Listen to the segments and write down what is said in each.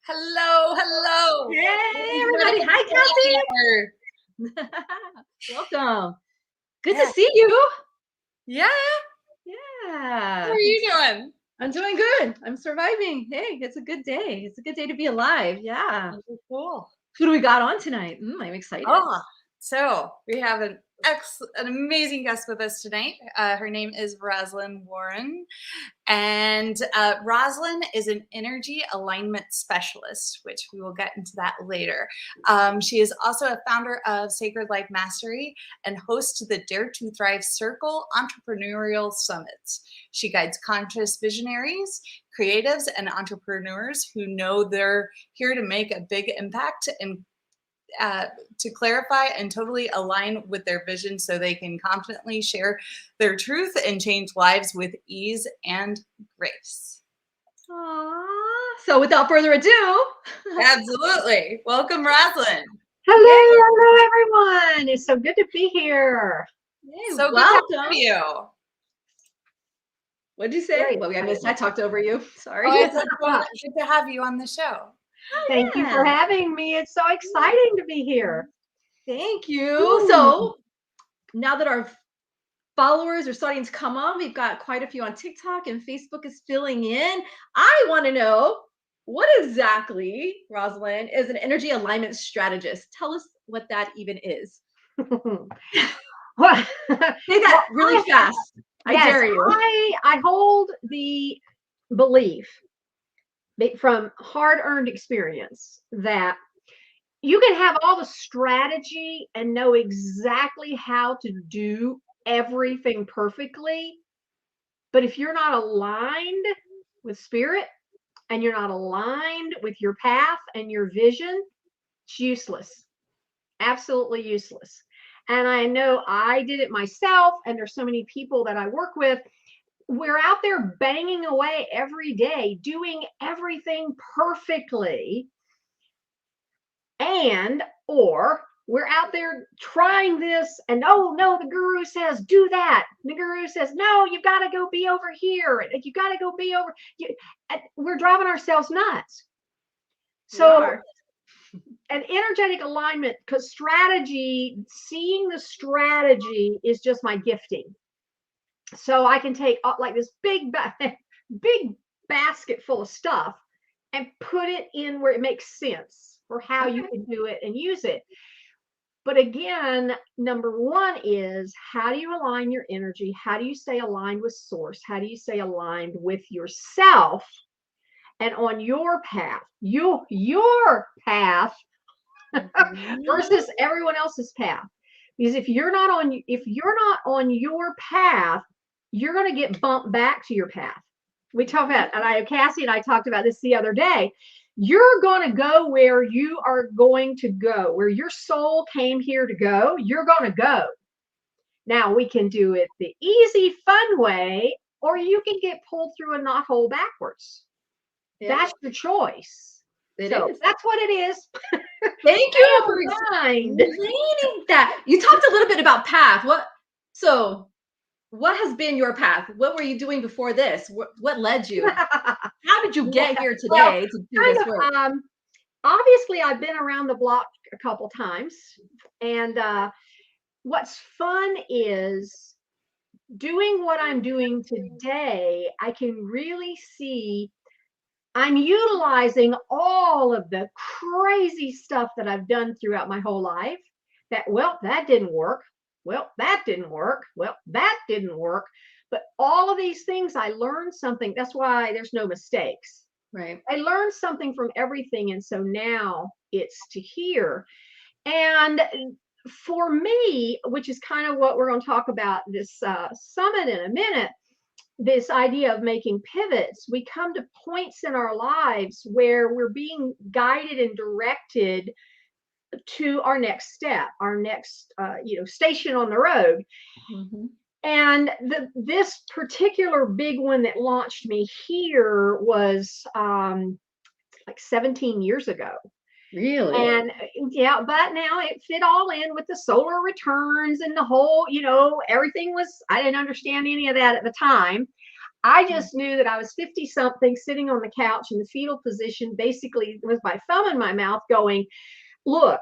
Hello, hello. Hey, everybody. Hi, Kelsey. Welcome. Good to see you. Yeah. Yeah. How are you doing? I'm doing good. I'm surviving. Hey, it's a good day. It's a good day to be alive. Yeah. Cool. Who do we got on tonight? I'm excited. Oh, so we have an amazing guest with us tonight. Her name is Rozlyn Warren. And Roslyn is an energy alignment specialist, which we will get into that later. She is also a founder of Sacred Life Mastery and host to the Dare to Thrive Circle Entrepreneurial Summits. She guides conscious visionaries, creatives, and entrepreneurs who know they're here to make a big impact and to clarify and totally align with their vision so they can confidently share their truth and change lives with ease and grace. Aww. So without further ado. Absolutely. Welcome, Roslyn. Hello, everyone. It's so good to be here. Hey, so welcome. Good to have you. What did you say? Great. Well, I talked over you. Sorry. Oh, it's good to have you on the show. Thank you for having me. It's so exciting to be here. Thank you. So now that our followers are starting to come on, we've got quite a few on TikTok and Facebook is filling in. I want to know what exactly, Roslyn, is an energy alignment strategist. Tell us what that even is. Well, say that really fast. I dare you. I hold the belief from hard-earned experience that you can have all the strategy and know exactly how to do everything perfectly, but if you're not aligned with spirit and you're not aligned with your path and your vision, it's useless. Absolutely useless. And I know I did it myself, and there's so many people that I work with. We're out there banging away every day, doing everything perfectly, or we're out there trying this, and oh no, the guru says do that. The guru says no, you got to go be over here. You got to go be over. We're driving ourselves nuts. So an energetic alignment, because strategy, seeing the strategy is just my gifting. So I can take like this big basket full of stuff and put it in where it makes sense for how you can do it and use it. But again, number one is, how do you align your energy? How do you stay aligned with source? How do you stay aligned with yourself and on your path, your path versus everyone else's path? Because if you're not on your path, you're going to get bumped back to your path. We talk about, and Cassie and I talked about this the other day. You're going to go where you are going to go, where your soul came here to go. You're going to go. Now we can do it the easy, fun way, or you can get pulled through a knothole backwards. Yeah. That's your choice. That's what it is. Thank you for explaining that. You talked a little bit about path. What has been your path? What were you doing before this? What led you? How did you get here today to do this work? Obviously, I've been around the block a couple times. And what's fun is doing what I'm doing today. I can really see I'm utilizing all of the crazy stuff that I've done throughout my whole life. That didn't work. Well, that didn't work. Well, that didn't work. But all of these things, I learned something. That's why there's no mistakes. Right. I learned something from everything. And so now it's to here. And for me, which is kind of what we're going to talk about this summit in a minute, this idea of making pivots, we come to points in our lives where we're being guided and directed to our next step, our next station on the road. Mm-hmm. And this particular big one that launched me here was like 17 years ago. Really? And yeah, but now it fit all in with the solar returns and the whole, everything was, I didn't understand any of that at the time. I just knew that I was 50 something sitting on the couch in the fetal position, basically with my thumb in my mouth going, look,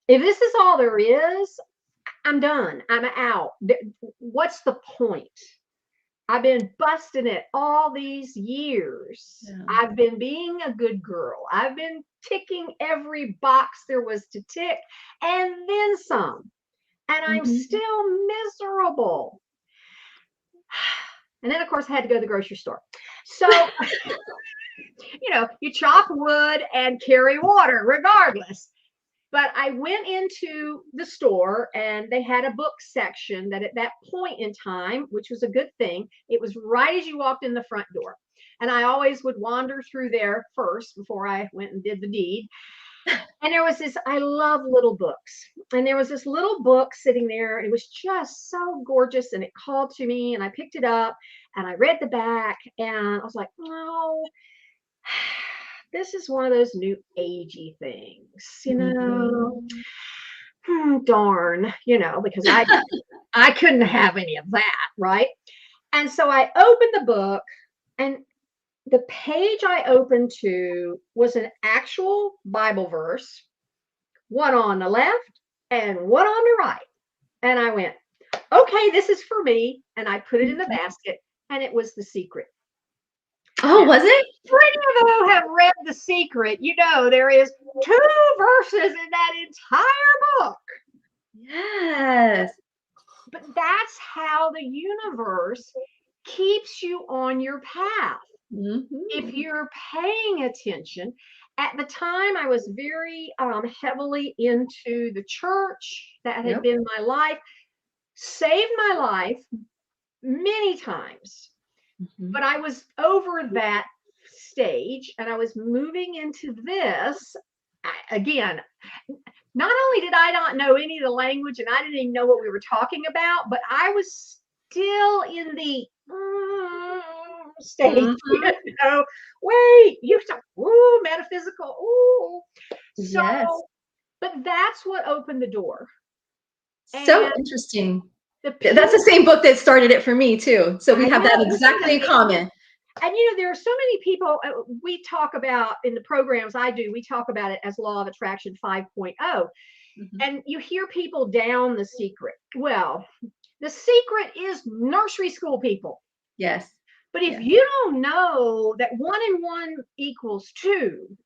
if this is all there is, I'm done. I'm out. What's the point? I've been busting it all these years. Yeah. I've been being a good girl. I've been ticking every box there was to tick and then some. And I'm still miserable. And then, of course, I had to go to the grocery store. So, you chop wood and carry water regardless. But I went into the store and they had a book section that at that point in time, which was a good thing, it was right as you walked in the front door. And I always would wander through there first before I went and did the deed. And there was this, I love little books. And there was this little book sitting there. And it was just so gorgeous. And it called to me and I picked it up and I read the back and I was like, oh, this is one of those new agey things, darn, because I couldn't have any of that. Right. And so I opened the book and the page I opened to was an actual Bible verse, one on the left and one on the right. And I went, okay, this is for me. And I put it in the basket and it was The Secret. Oh, was it? For any of you who have read The Secret, there is 2 verses in that entire book. Yes. But that's how the universe keeps you on your path. If you're paying attention. At the time, I was very heavily into the church. That had been my life. Saved my life many times. But I was over that stage and I was moving into this. Again, not only did I not know any of the language and I didn't even know what we were talking about, but I was still in the stage. Wait, you talk, ooh, metaphysical, ooh. So, yes. But that's what opened the door. So interesting. That's the same book that started it for me too. So we have that exactly in common. And there are so many people we talk about in the programs I do, we talk about it as Law of Attraction 5.0. And you hear people down The Secret. Well, The Secret is nursery school, people. Yes. But if you don't know that 1 and 1 equals 2,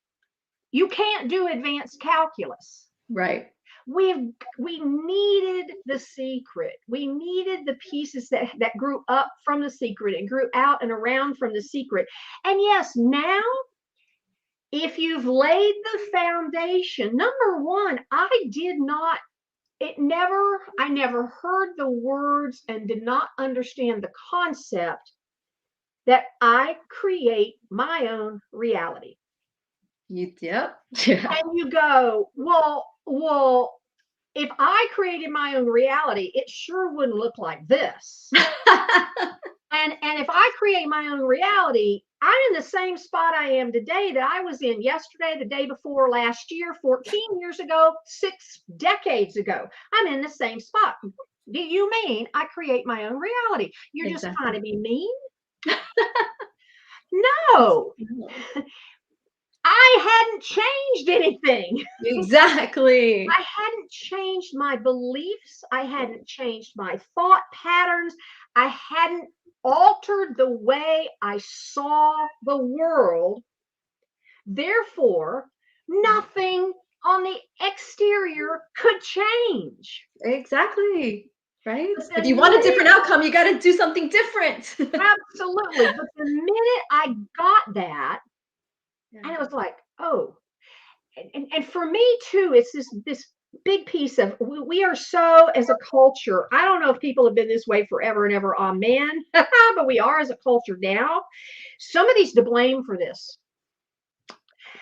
you can't do advanced calculus. Right. We needed The Secret. We needed the pieces that grew up from The Secret and grew out and around from The Secret. And yes, now, if you've laid the foundation, number one, I never heard the words and did not understand the concept that I create my own reality. Yep. And you go, well, if I created my own reality, it sure wouldn't look like this. And if I create my own reality, I'm in the same spot I am today that I was in yesterday, the day before, last year, 14 years ago, 6 decades ago. I'm in the same spot. Do you mean I create my own reality? You're just trying to be mean? No. I hadn't changed anything. Exactly. I hadn't changed my beliefs. I hadn't changed my thought patterns. I hadn't altered the way I saw the world. Therefore, nothing on the exterior could change. Exactly. Right? If you want a different outcome, you got to do something different. Absolutely. But the minute I got that, and it was like, oh, and for me too, it's this big piece of we are so, as a culture, I don't know if people have been this way forever and ever, amen, but we are as a culture now. Somebody's to blame for this.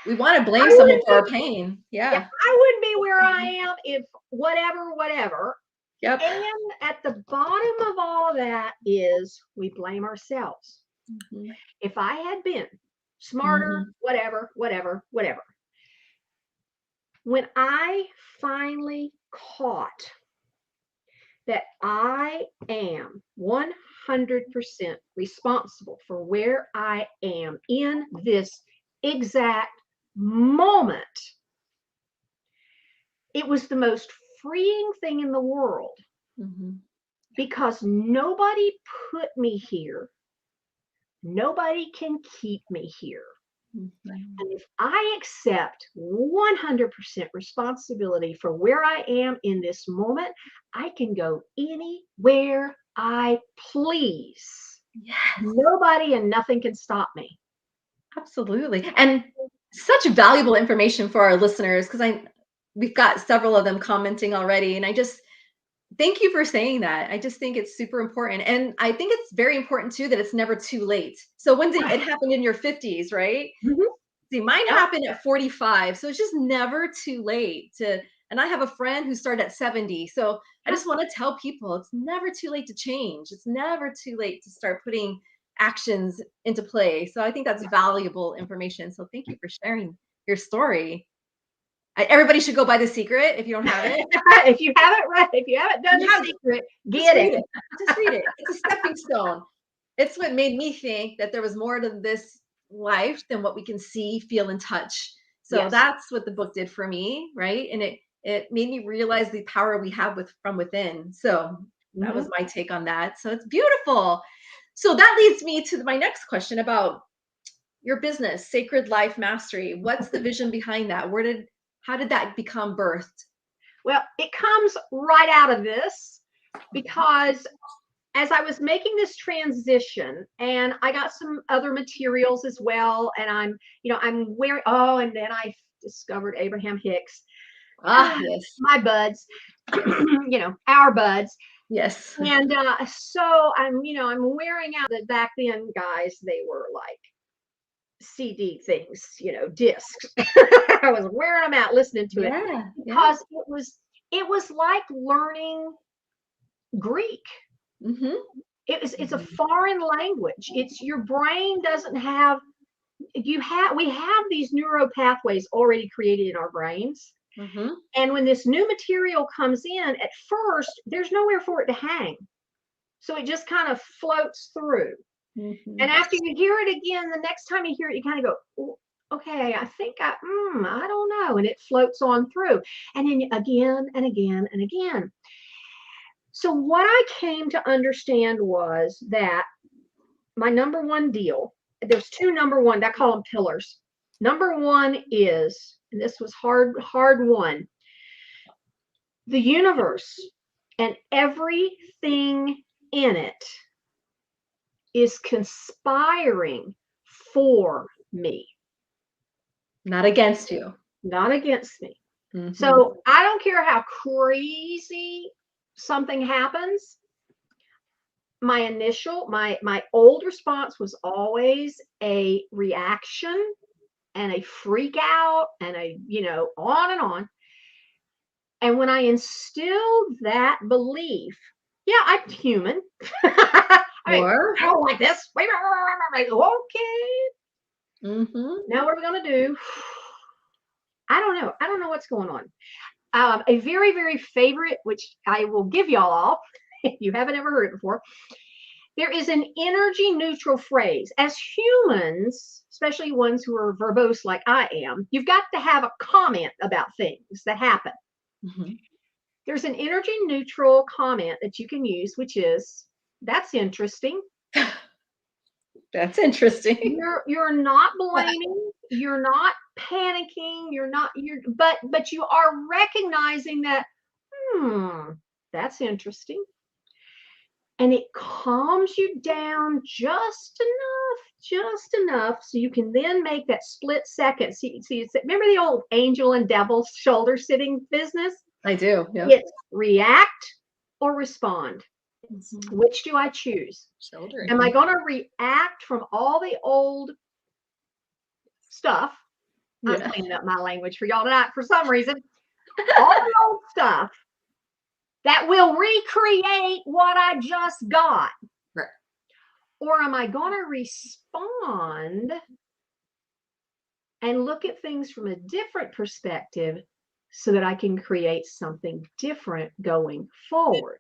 We want to blame someone for our pain. Yeah. I wouldn't be where I am if whatever. Yep. And at the bottom of all of that is we blame ourselves. If I had been smarter, whatever. When I finally caught that I am 100% responsible for where I am in this exact moment. It was the most freeing thing in the world because nobody put me here. Nobody can keep me here. And if I accept 100% responsibility for where I am in this moment, I can go anywhere I please. Yes. Nobody and nothing can stop me. Absolutely. And such valuable information for our listeners, because we've got several of them commenting already. And I just thank you for saying that. I just think it's super important. And I think it's very important too that it's never too late. So when it happened in your 50s, right? See, mine happened at 45. So it's just never too late and I have a friend who started at 70. So I just want to tell people it's never too late to change. It's never too late to start putting actions into play. So I think that's valuable information. So thank you for sharing your story. Everybody should go buy The Secret if you don't have it. If you haven't read, if you haven't done The Secret, get it. Just read it. It's a stepping stone. It's what made me think that there was more to this life than what we can see, feel, and touch. So that's what the book did for me, right? And it made me realize the power we have from within. So that was my take on that. So it's beautiful. So that leads me to my next question about your business, Sacred Life Mastery. What's the vision behind that? How did that become birthed? Well, it comes right out of this because as I was making this transition, and I got some other materials as well, and I'm wearing, and then I discovered Abraham Hicks. Yes. My buds, our buds. Yes. And so I'm wearing out that back then, guys, they were like CD things, discs. I was wearing them out listening to it because it was like learning Greek. It's a foreign language. It's your brain doesn't have, we have these neuro pathways already created in our brains. And when this new material comes in, at first, there's nowhere for it to hang. So it just kind of floats through. And after you hear it again, the next time you hear it, you kind of go, okay, I think I don't know. And it floats on through. And then again and again and again. So what I came to understand was that my number one deal, there's two number one, I call them pillars. Number one is, and this was hard one, the universe and everything in it is conspiring for me. Not against you. Not against me. So I don't care how crazy something happens. My old response was always a reaction and a freak out and on and on. And when I instilled that belief, I'm human. I don't like this. Okay. Now what are we going to do? I don't know. I don't know what's going on. A very, very favorite, which I will give y'all all, if you haven't ever heard it before. There is an energy neutral phrase. As humans, especially ones who are verbose like I am, you've got to have a comment about things that happen. There's an energy neutral comment that you can use, which is, that's interesting. That's interesting. You're not blaming, you're not panicking, but you are recognizing that, that's interesting. And it calms you down just enough so you can then make that split second. See, remember the old angel and devil shoulder sitting business? I do. Yeah. It's react or respond. Which do I choose? Shouldering. Am I going to react from all the old stuff? I'm cleaning up my language for y'all tonight for some reason. All the old stuff that will recreate what I just got. Right. Or am I going to respond and look at things from a different perspective so that I can create something different going forward?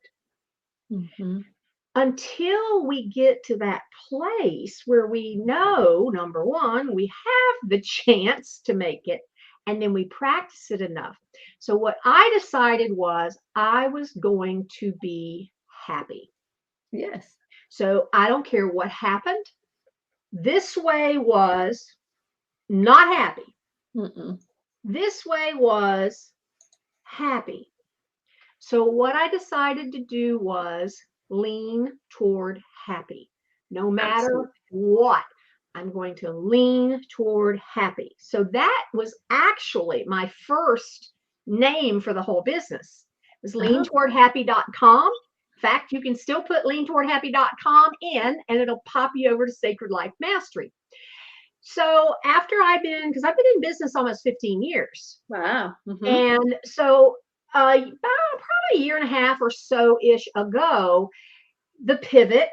until we get to that place where we know, number one, we have the chance to make it, and then we practice it enough. So what I decided was I was going to be happy. Yes. So I don't care what happened. This way was not happy. Mm-mm. This way was happy. So what I decided to do was lean toward happy. No matter Absolutely. what, I'm going to lean toward happy. So that was actually my first name for the whole business. It was leantowardhappy.com. In fact, you can still put leantowardhappy.com in and it'll pop you over to Sacred Life Mastery. So after because I've been in business almost 15 years. Wow. Mm-hmm. And so about probably a year and a half or so-ish ago, the pivot,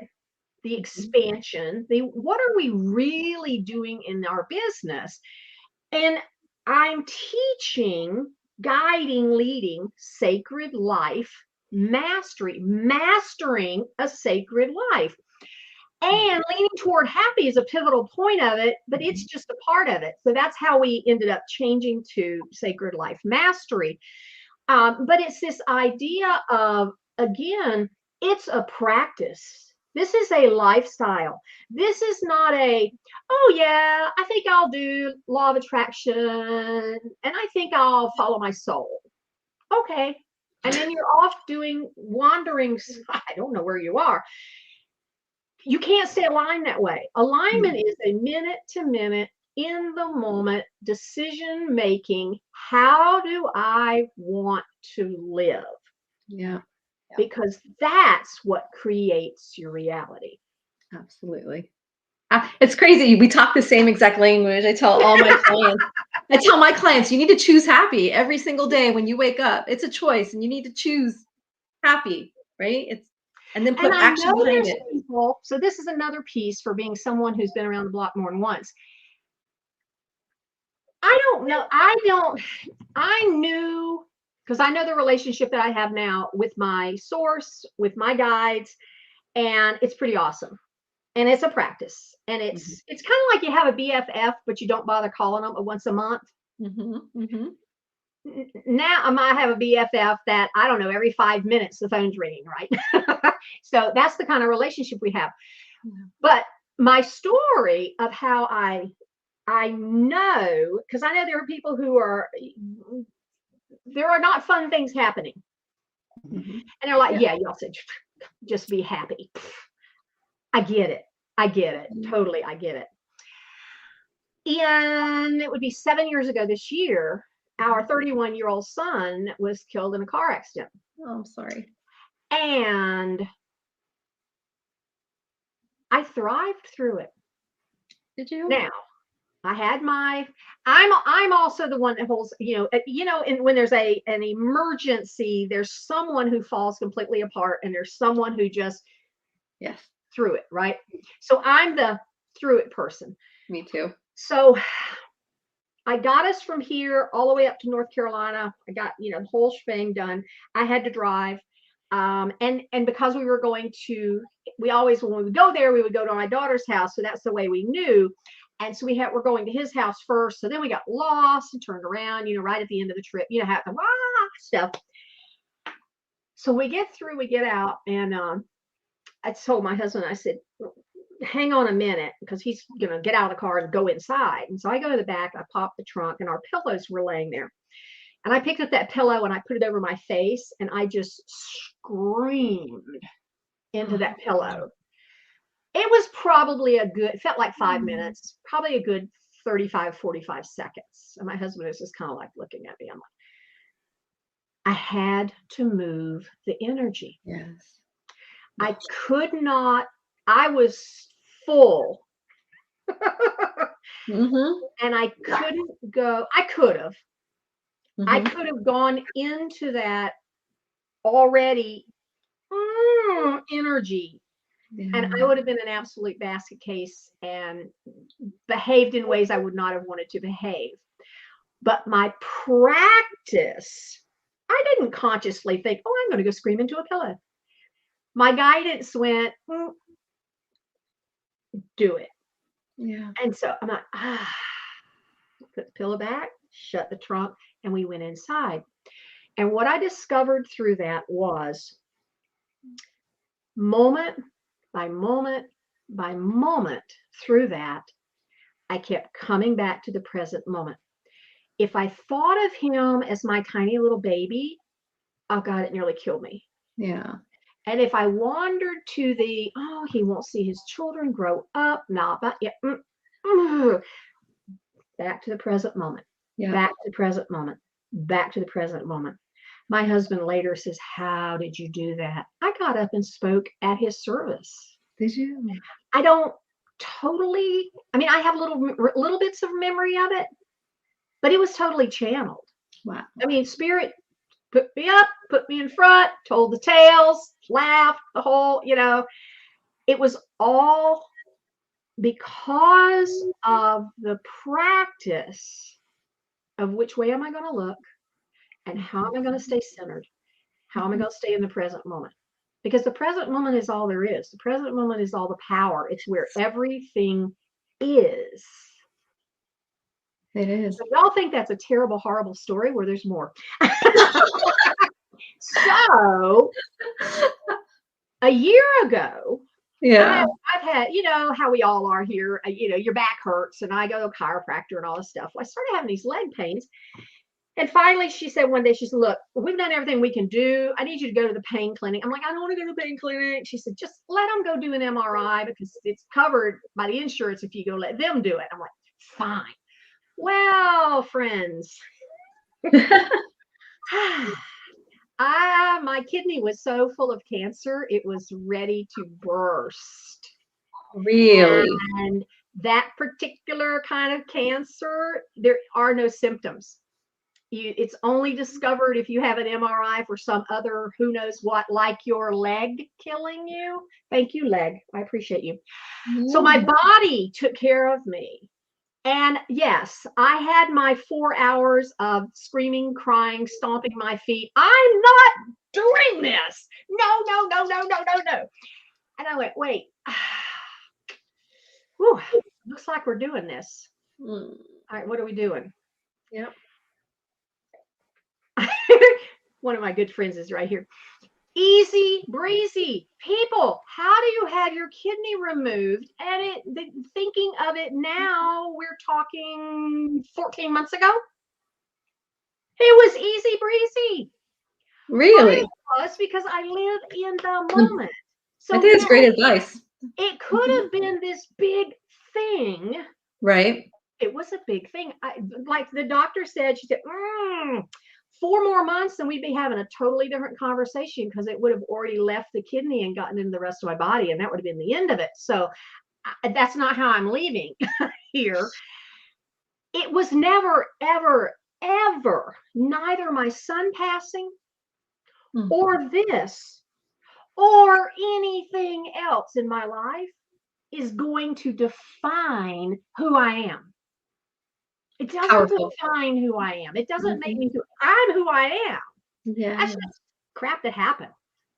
the expansion, what are we really doing in our business? And I'm teaching, guiding, leading sacred life mastery, mastering a sacred life. And leaning toward happy is a pivotal point of it, but it's just a part of it. So that's how we ended up changing to Sacred Life Mastery. But it's this idea of, again, it's a practice. This is a lifestyle. This is not oh yeah, I think I'll do law of attraction and I think I'll follow my soul. Okay. And then you're off doing wandering. I don't know where you are. You can't stay aligned that way. Alignment is a minute to minute, in the moment decision making. How do I want to live? Yeah. Because that's what creates your reality. Absolutely. It's crazy. We talk the same exact language. I tell all my clients, you need to choose happy every single day when you wake up. It's a choice and you need to choose happy, right? And then put action behind it. People, so this is another piece for being someone who's been around the block more than once. I don't know. I knew, because I know the relationship that I have now with my source, with my guides, and it's pretty awesome. And it's a practice. And it's kind of like you have a BFF, but you don't bother calling them once a month. Now I might have a BFF that, I don't know, every 5 minutes the phone's ringing, right? So that's the kind of relationship we have. But my story of how I know, because I know there are people there are not fun things happening. And they're like, yeah, y'all said just be happy. I get it. Totally, I get it. And it would be 7 years ago this year, our 31-year-old son was killed in a car accident. Oh, I'm sorry. And I thrived through it. Did you? Now, I had I'm also the one that holds, and when there's an emergency, there's someone who falls completely apart and there's someone who just through it, right? So I'm the through it person. Me too. So I got us from here all the way up to North Carolina. I got, the whole shebang done. I had to drive. And because we were we always, when we would go there, we would go to my daughter's house. So that's the way we knew. And so we're going to his house first. So then we got lost and turned around, right at the end of the trip, how the stuff. So we get out, and I told my husband, I said, hang on a minute, because he's going to get out of the car and go inside. And so I go to the back, I pop the trunk, and our pillows were laying there. And I picked up that pillow and I put it over my face, and I just screamed into that pillow. It was probably felt like 5 minutes, probably a good 35, 45 seconds. And my husband was just kind of like looking at me. I'm like, I had to move the energy. Yes. I could not, I was full. And I couldn't go, I could have. I could have gone into that already energy. And I would have been an absolute basket case and behaved in ways I would not have wanted to behave. But my practice, I didn't consciously think, oh, I'm going to go scream into a pillow. My guidance went, do it. Yeah. And so I'm like, put the pillow back, shut the trunk, and we went inside. And what I discovered through that was moment by moment by moment through that, I kept coming back to the present moment. If I thought of him as my tiny little baby, oh God, it nearly killed me. Yeah. And if I wandered to he won't see his children grow up, back to the present moment, back to the present moment, back to the present moment. My husband later says, how did you do that? I got up and spoke at his service. Did you? I don't totally, I have little bits of memory of it, but it was totally channeled. Wow. Spirit put me up, put me in front, told the tales, laughed, the whole, it was all because of the practice of which way am I going to look and how am I going to stay centered? How am I going to stay in the present moment? Because the present moment is all there is. The present moment is all the power. It's where everything is. It is. So y'all think that's a terrible, horrible story where there's more. So a year ago, Yeah. I've had, how we all are here, your back hurts and I go to a chiropractor and all this stuff. Well, I started having these leg pains. And finally, she said one day, she said, look, we've done everything we can do. I need you to go to the pain clinic. I'm like, I don't want to go to the pain clinic. She said, just let them go do an MRI because it's covered by the insurance if you go let them do it. I'm like, fine. Well, friends, my kidney was so full of cancer, it was ready to burst. Really? And that particular kind of cancer, there are no symptoms. It's only discovered if you have an MRI for some other who knows what, like your leg killing you. Thank you, leg. I appreciate you. So my body took care of me. And yes, I had my 4 hours of screaming, crying, stomping my feet. I'm not doing this. No. And I went, wait. Whew, looks like we're doing this. All right, what are we doing? Yep. One of my good friends is right here. Easy breezy. People, how do you have your kidney removed? And thinking of it now, we're talking 14 months ago. It was easy breezy. Really? It was because I live in the moment. So I think it's great advice. It could have been this big thing. Right. It was a big thing. Like the doctor said, she said, 4 more months and we'd be having a totally different conversation because it would have already left the kidney and gotten into the rest of my body. And that would have been the end of it. So that's not how I'm leaving here. It was never, ever, ever, neither my son passing or this or anything else in my life is going to define who I am. It doesn't define who I am. It doesn't make me I'm who I am. Yeah. That's just crap that happened.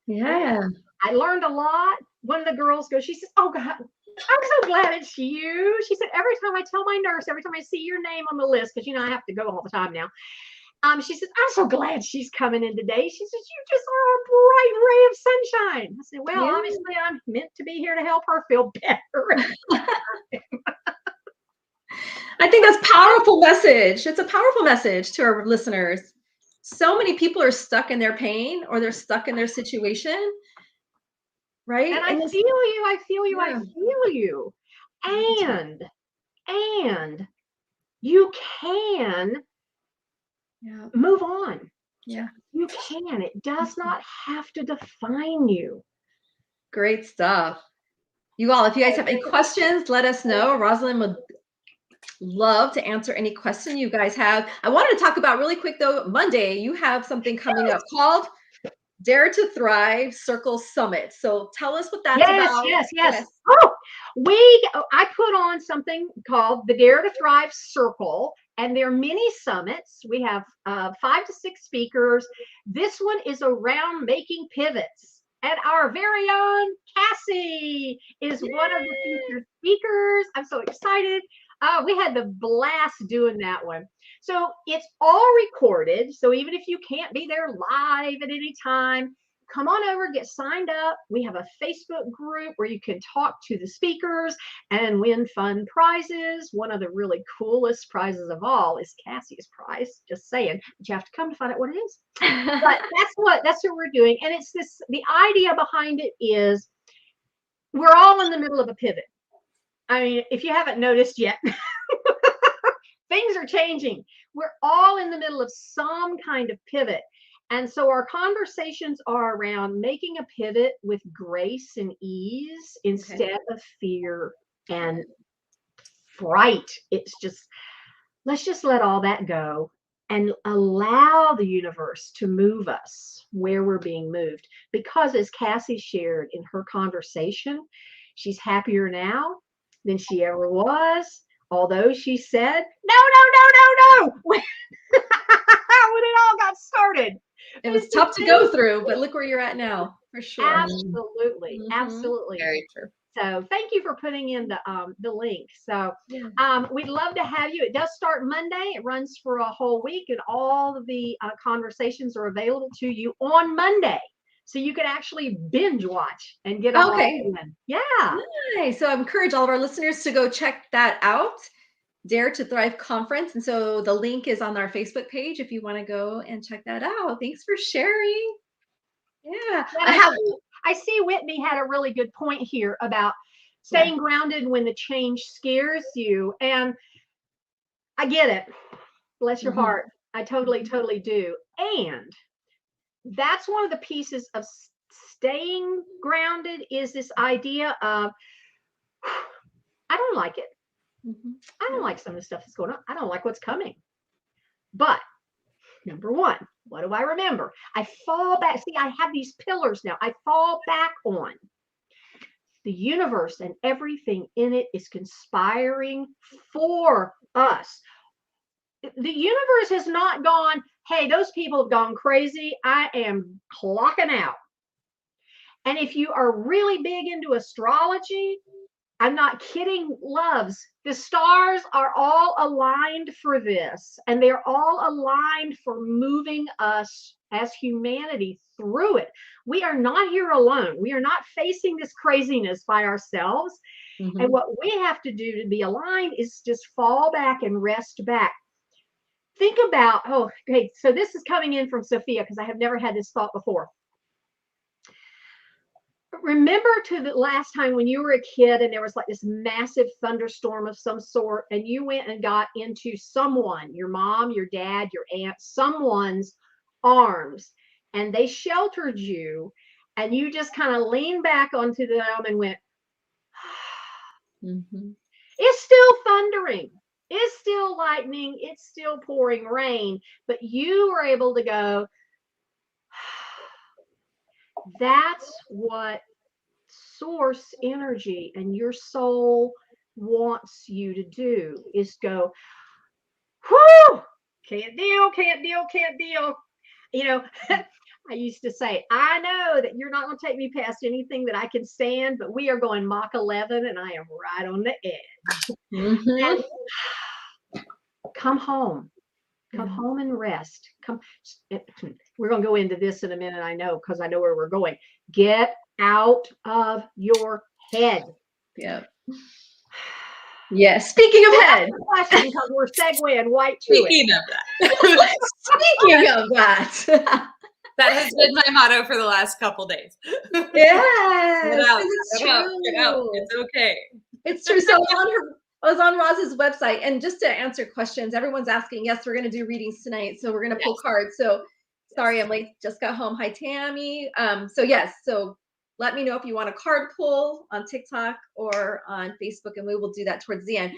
Yeah. I learned a lot. One of the girls goes, she says, oh God, I'm so glad it's you. She said, every time I tell my nurse, every time I see your name on the list, because I have to go all the time now. She says, I'm so glad she's coming in today. She says, you just are a bright ray of sunshine. I said, well, obviously I'm meant to be here to help her feel better. I think that's a powerful message. It's a powerful message to our listeners. So many people are stuck in their pain or they're stuck in their situation. Right. And I feel you. And you can move on. Yeah. You can. It does not have to define you. Great stuff. You all, if you guys have any questions, let us know. Roslyn would love to answer any question you guys have. I wanted to talk about really quick though, Monday, you have something coming up called Dare to Thrive Circle Summit. So tell us what that's about. Yes. Oh, I put on something called the Dare to Thrive Circle, and they're mini summits. We have 5 to 6 speakers. This one is around making pivots. And our very own Cassie is one of the featured speakers. I'm so excited. We had the blast doing that one. So it's all recorded. So even if you can't be there live at any time, come on over, get signed up. We have a Facebook group where you can talk to the speakers and win fun prizes. One of the really coolest prizes of all is Cassie's prize. Just saying, but you have to come to find out what it is. But that's what we're doing. And it's this, the idea behind it is we're all in the middle of a pivot. I mean, if you haven't noticed yet, things are changing. We're all in the middle of some kind of pivot. And so our conversations are around making a pivot with grace and ease instead of fear and fright. It's just, let's just let all that go and allow the universe to move us where we're being moved. Because as Cassie shared in her conversation, she's happier now than she ever was. Although she said, no, when it all got started. It was tough to go through, but look where you're at now, for sure. Absolutely. Absolutely. Very true. So thank you for putting in the link. So we'd love to have you. It does start Monday. It runs for a whole week, and all of the conversations are available to you on Monday. So you can actually binge watch and get all in. Yeah. Nice. So I encourage all of our listeners to go check that out. Dare to Thrive Conference. And so the link is on our Facebook page if you want to go and check that out. Thanks for sharing. Yeah. I see Whitney had a really good point here about staying grounded when the change scares you. And I get it. Bless your heart. I totally do. And that's one of the pieces of staying grounded is this idea of, I don't like it. I don't like some of the stuff that's going on. I don't like what's coming. But number one, what do I remember? I fall back. See, I have these pillars now. I fall back on. The universe and everything in it is conspiring for us. The universe has not gone, hey, those people have gone crazy. I am clocking out. And if you are really big into astrology, I'm not kidding, loves. The stars are all aligned for this, and they're all aligned for moving us as humanity through it. We are not here alone. We are not facing this craziness by ourselves. And what we have to do to be aligned is just fall back and rest back. Think about, so this is coming in from Sophia because I have never had this thought before. Remember to the last time when you were a kid and there was like this massive thunderstorm of some sort, and you went and got into someone, your mom, your dad, your aunt, someone's arms, and they sheltered you, and you just kind of leaned back onto them and went, It's still thundering. It's still lightning. It's still pouring rain, but you were able to go, that's what source energy and your soul wants you to do, is go, whoo, can't deal. You know, I used to say, I know that you're not going to take me past anything that I can stand, but we are going Mach 11 and I am right on the edge. And come home. Come home and rest. We're going to go into this in a minute, I know, because I know where we're going. Get out of your head. Yeah. Yeah. Speaking of head. Because we're segueing right to Speaking of that. Speaking of that. That has been my motto for the last couple days. Yes. Get out, It's get out, get out. It's okay. It's true. So I was on Roz's website, and just to answer questions, everyone's asking, yes, we're going to do readings tonight. So we're going to pull cards. So sorry, I'm late. Just got home. Hi, Tammy. So let me know if you want a card pull on TikTok or on Facebook, and we will do that towards the end.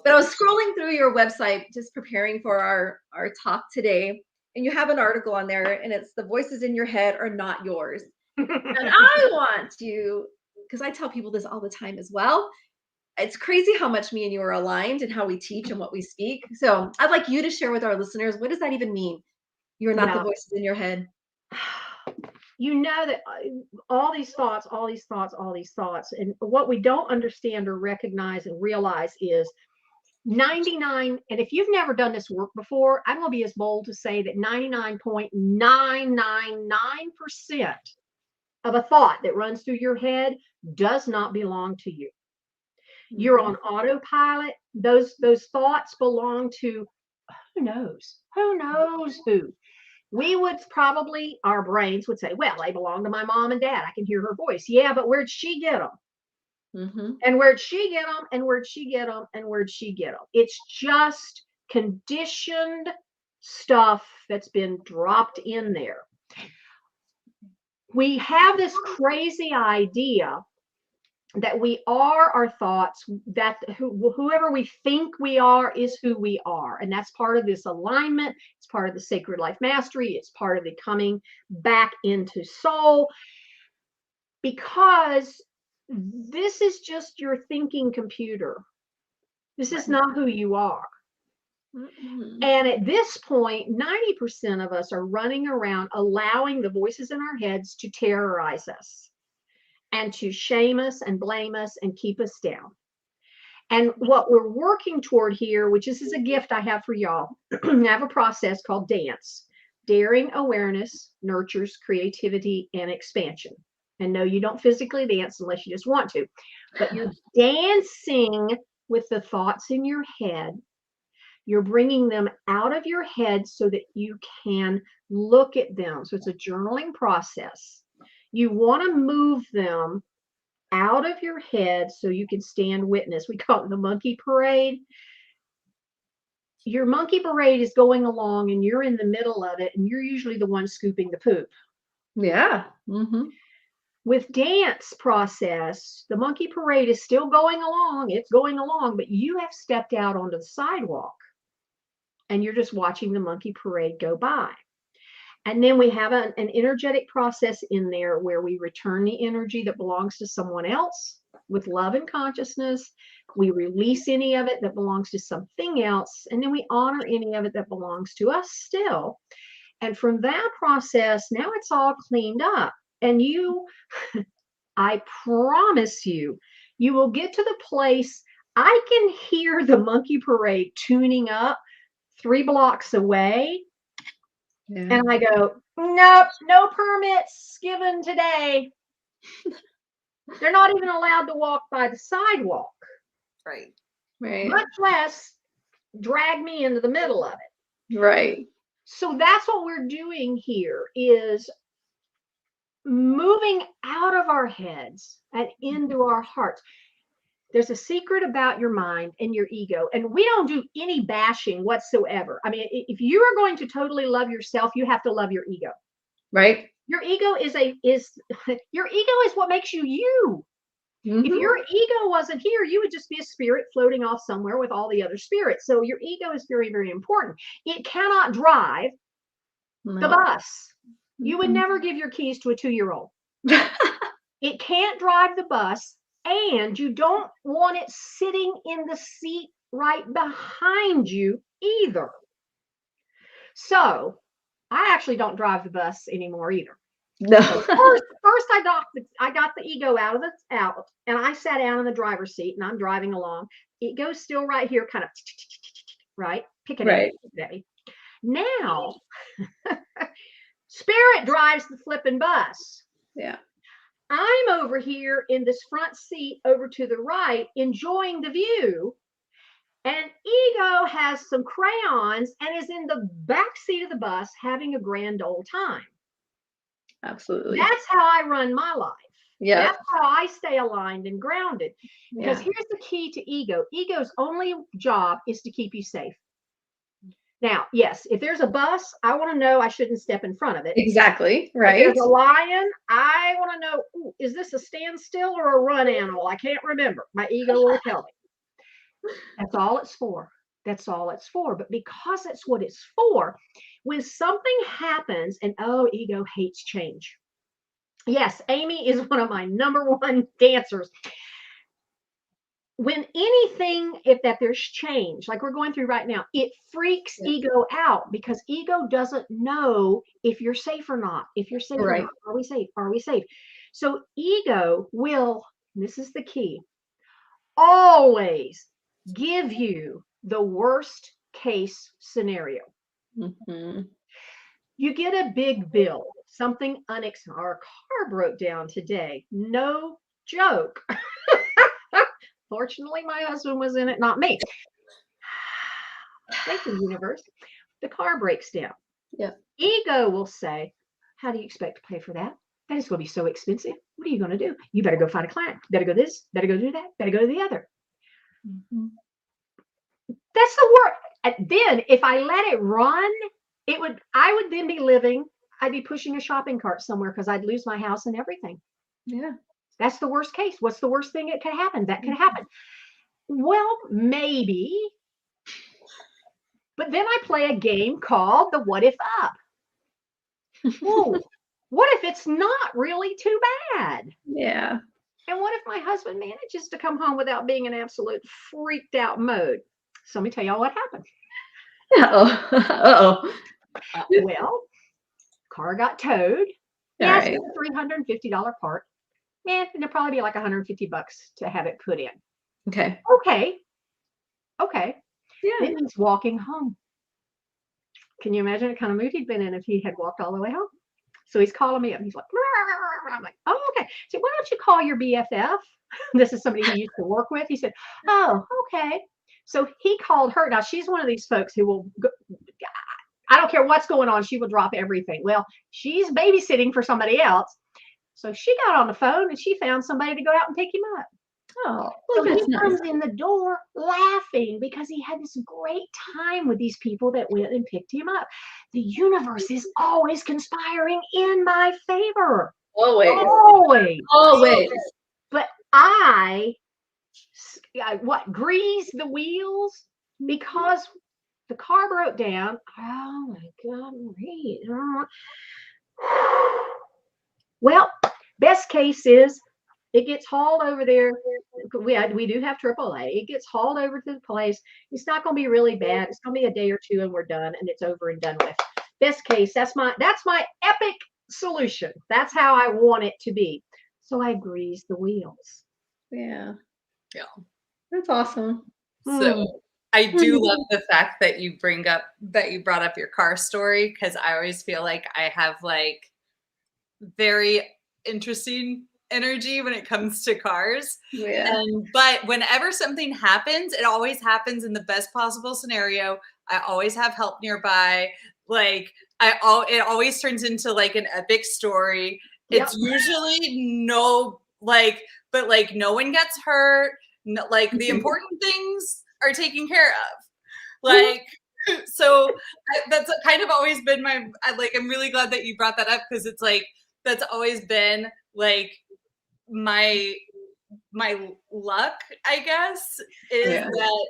But I was scrolling through your website, just preparing for our talk today, and you have an article on there, and it's the voices in your head are not yours. And I want you, because I tell people this all the time as well, it's crazy how much me and you are aligned and how we teach and what we speak. So I'd like you to share with our listeners, what does that even mean? You're not the voices in your head. you know that all these thoughts, and what we don't understand or recognize and realize is 99, and if you've never done this work before, I'm going to be as bold to say that 99.999% of a thought that runs through your head does not belong to you. You're on autopilot. Those thoughts belong to who knows who. We would probably, our brains would say, well, they belong to my mom and dad. I can hear her voice. Yeah, but where'd she get them? And where'd she get them? And where'd she get them? And where'd she get them? It's just conditioned stuff that's been dropped in there. We have this crazy idea that we are our thoughts, that whoever we think we are is who we are. And that's part of this alignment. It's part of the sacred life mastery. It's part of the coming back into soul, because this is just your thinking computer. This is not who you are. And at this point, 90% of us are running around allowing the voices in our heads to terrorize us and to shame us and blame us and keep us down. And what we're working toward here, which is a gift I have for y'all, I have a process called dance. Daring awareness nurtures creativity and expansion. And no, you don't physically dance unless you just want to, but you're dancing with the thoughts in your head. You're bringing them out of your head so that you can look at them. So it's a journaling process. You want to move them out of your head so you can stand witness. We call it the monkey parade. Your monkey parade is going along and you're in the middle of it, and you're usually the one scooping the poop. Yeah. With dance process, the monkey parade is still going along. It's going along, but you have stepped out onto the sidewalk and you're just watching the monkey parade go by. And then we have an energetic process in there where we return the energy that belongs to someone else with love and consciousness. We release any of it that belongs to something else. And then we honor any of it that belongs to us still. And from that process, now it's all cleaned up. And you, I promise you, you will get to the place, I can hear the monkey parade tuning up 3 blocks away. Yeah. And I go, nope, no permits given today. They're not even allowed to walk by the sidewalk. Right. Much less drag me into the middle of it. Right. So that's what we're doing here, is moving out of our heads and into our hearts. There's a secret about your mind and your ego, and we don't do any bashing whatsoever. I mean, if you are going to totally love yourself, you have to love your ego. Right. Your ego is your ego is what makes you you. If your ego wasn't here, you would just be a spirit floating off somewhere with all the other spirits. So your ego is very, very important. It cannot drive the bus. You would never give your keys to a 2-year-old. It can't drive the bus, and you don't want it sitting in the seat right behind you either. So I actually don't drive the bus anymore either. No. So first I got the ego out, and I sat down in the driver's seat, and I'm driving along. It goes still right here, kind of right, pick it at me. Now, spirit drives the flipping bus. Yeah. I'm over here in this front seat over to the right, enjoying the view. And ego has some crayons and is in the back seat of the bus having a grand old time. Absolutely. That's how I run my life. Yeah. That's how I stay aligned and grounded. Because here's the key to ego. Ego's only job is to keep you safe. Now, yes, if there's a bus, I want to know I shouldn't step in front of it. Exactly. Right. If there's a lion, I want to know, ooh, is this a standstill or a run animal? I can't remember. My ego will tell me. That's all it's for. That's all it's for. But because that's what it's for, when something happens, and ego hates change. Yes, Amy is one of my #1 dancers. when anything, if that there's change, like we're going through right now, it freaks ego out because ego doesn't know if you're safe or not. If you're safe or not, are we safe? Are we safe? So ego will, this is the key, always give you the worst case scenario. Mm-hmm. You get a big bill, something unexpected. Our car broke down today. No joke. Fortunately, my husband was in it, not me. Thank you, universe. The car breaks down. Yeah. Ego will say, how do you expect to pay for that? That is going to be so expensive. What are you going to do? You better go find a client. Better go this, better go do that, better go to the other. Mm-hmm. That's the word. And then if I let it run, I would then be living, I'd be pushing a shopping cart somewhere because I'd lose my house and everything. Yeah. That's the worst case. What's the worst thing that could happen? That could happen. Well, maybe. But then I play a game called the What If Up. Whoa, what if it's not really too bad? Yeah. And what if my husband manages to come home without being in absolute freaked out mode? So let me tell y'all what happened. Uh-oh. Uh-oh. Well, car got towed. Yeah, it's a $350 part. Yeah, and it'll probably be like $150 to have it put in. Okay. Okay. Yeah. Then he's walking home. Can you imagine what kind of mood he'd been in if he had walked all the way home? So he's calling me up. He's like, I'm like, oh, okay. So why don't you call your BFF? This is somebody he used to work with. He said, oh, okay. So he called her. Now, she's one of these folks who will go, I don't care what's going on. She will drop everything. Well, she's babysitting for somebody else. So she got on the phone and she found somebody to go out and pick him up. Oh, so well, he comes in the door laughing because he had this great time with these people that went and picked him up. The universe is always conspiring in my favor. Always. But grease the wheels because the car broke down. Oh my God, Marie. Well, best case is it gets hauled over there. We do have AAA. It gets hauled over to the place. It's not going to be really bad. It's going to be a day or two and we're done and it's over and done with. Best case, that's my epic solution. That's how I want it to be. So I grease the wheels. Yeah. That's awesome. So I do love the fact that you brought up your car story, because I always feel like I have like very interesting energy when it comes to cars. But whenever something happens, it always happens in the best possible scenario. I always have help nearby. Like it always turns into like an epic story. It's usually but like no one gets hurt. No, like the important things are taken care of. Like, so that's kind of always been I'm really glad that you brought that up, because it's like, that's always been like my luck, I guess, is that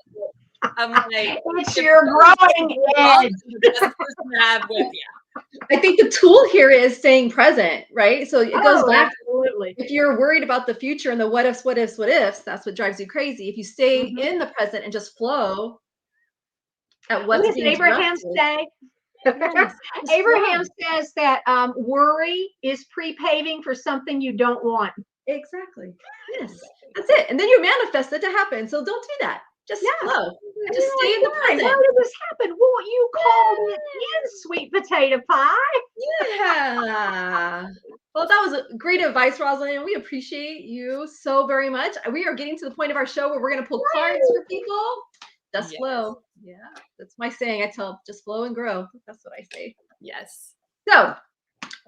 I'm like, it's your growing edge. The best person to have with you. I think the tool here is staying present, right? So it goes back. Absolutely. If you're worried about the future and the what ifs, that's what drives you crazy. If you stay in the present and just flow at what's being Abraham say? Abraham says that worry is pre-paving for something you don't want. Exactly. Yes. That's it. And then you manifest it to happen. So don't do that. Just flow. Just stay in the present. How did this happen? Won't you call it in, sweet potato pie? Yeah. Well, that was great advice, Roslyn. We appreciate you so very much. We are getting to the point of our show where we're going to pull cards for people. Just flow. Yeah. That's my saying. I tell just flow and grow. That's what I say. Yes. So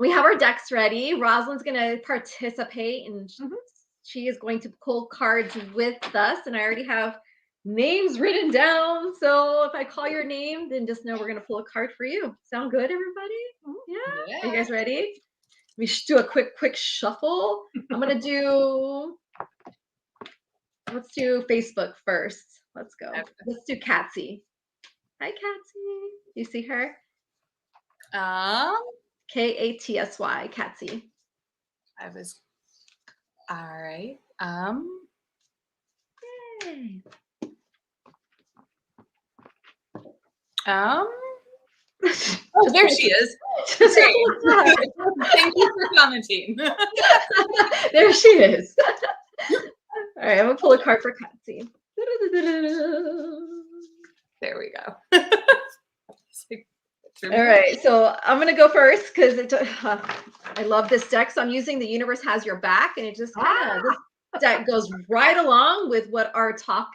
we have our decks ready. Roslyn's going to participate and she is going to pull cards with us. And I already have names written down. So if I call your name, then just know we're going to pull a card for you. Sound good, everybody? Yeah. Are you guys ready? We should do a quick shuffle. I'm going to let's do Facebook first. Let's go. Okay. Let's do Katsy. Hi, Katsy. You see her? Katsy, Katsy. All right. Yay. Oh, there she is. Just Great. pull a card. Thank you for commenting. There she is. All right, I'm gonna pull a card for Patsy. There we go. All right, so I'm gonna go first because I love this deck. So I'm using The Universe Has Your Back, and it just kind of this deck goes right along with what our talk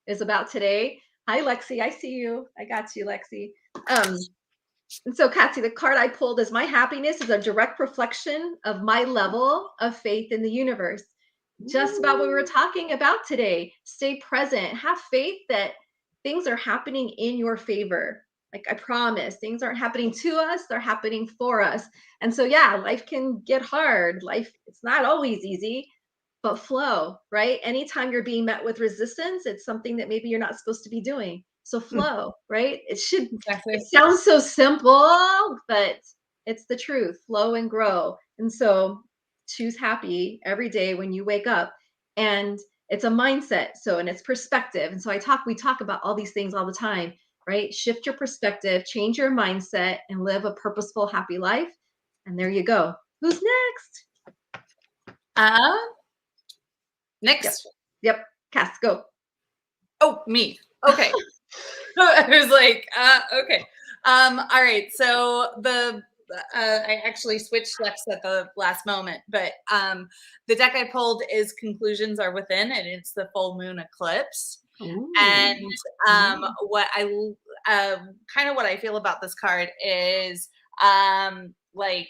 is about today. Hi, Lexi. I see you. I got you, Lexi. And so, Patsy, the card I pulled is my happiness is a direct reflection of my level of faith in the universe. Just about what we were talking about today. Stay present. Have faith that things are happening in your favor. Like I promise, things aren't happening to us, they're happening for us. And so, yeah, life can get hard. Life, it's not always easy, but flow, right? Anytime you're being met with resistance, it's something that maybe you're not supposed to be doing. So flow, right? Exactly. It sounds so simple, but it's the truth. Flow and grow. And so choose happy every day when you wake up. And it's a mindset. So, and it's perspective. And so we talk about all these things all the time, right? Shift your perspective, change your mindset, and live a purposeful, happy life. And there you go. Who's next? Next. Yep. Cass, go. Oh, me. Okay. I was like, okay. All right. So I actually switched decks at the last moment, but the deck I pulled is Conclusions Are Within, and it's the full moon eclipse. Ooh. And what I kind of what I feel about this card is like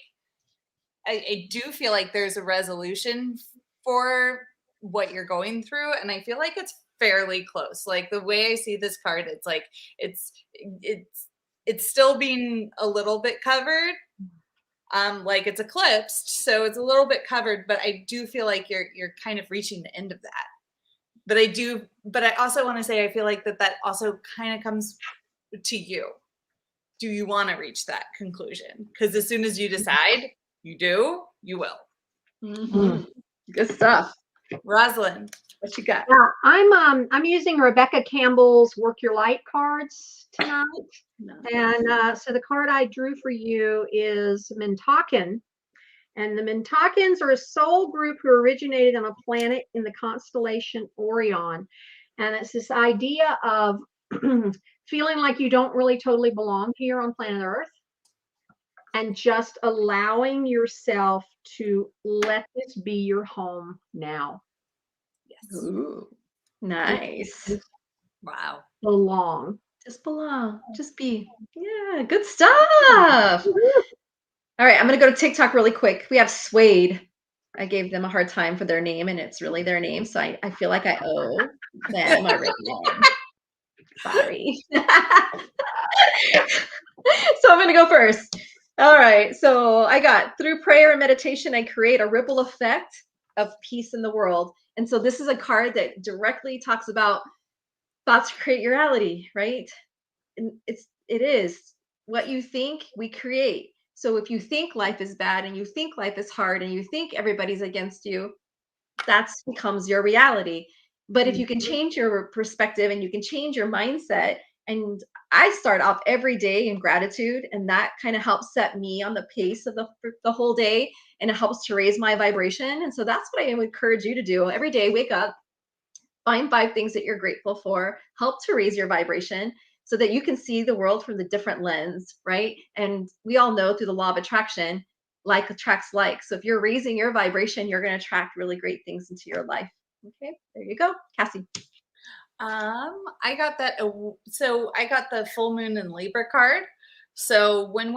I do feel like there's a resolution for what you're going through, and I feel like it's fairly close. Like the way I see this card, it's like it's still being a little bit covered. Like it's eclipsed, so it's a little bit covered, but I do feel like you're kind of reaching the end of that. But I also want to say I feel like that also kind of comes to you. Do you want to reach that conclusion? Because as soon as you decide you do, you will. Mm-hmm. Good stuff. Roslyn, What you got? Yeah, I'm using Rebecca Campbell's Work Your Light cards tonight. And so the card I drew for you is Mintakan. And the Mintakans are a soul group who originated on a planet in the constellation Orion. And it's this idea of feeling like you don't really totally belong here on planet Earth, and just allowing yourself to let this be your home now. yes. Ooh, nice. Wow. Belong. Just belong. Just be. Yeah, good stuff. All right, I'm going to go to TikTok really quick. We have Suede. I gave them a hard time for their name, and it's really their name. So I feel like I owe them a written name. Sorry. So I'm going to go first. All right. So I got, through prayer and meditation, I create a ripple effect of peace in the world. And so this is a card that directly talks about thoughts create your reality, right? And it is what you think, we create. So if you think life is bad and you think life is hard and you think everybody's against you, that becomes your reality. But if you can change your perspective and you can change your mindset, and I start off every day in gratitude, and that kind of helps set me on the pace of the whole day, and it helps to raise my vibration. And so that's what I would encourage you to do every day. Wake up, find 5 things that you're grateful for, help to raise your vibration so that you can see the world from the different lens, right? And we all know through the law of attraction, like attracts like. So if you're raising your vibration, you're going to attract really great things into your life. Okay, there you go. Cassie. I got that. So I got the full moon in Libra card. So when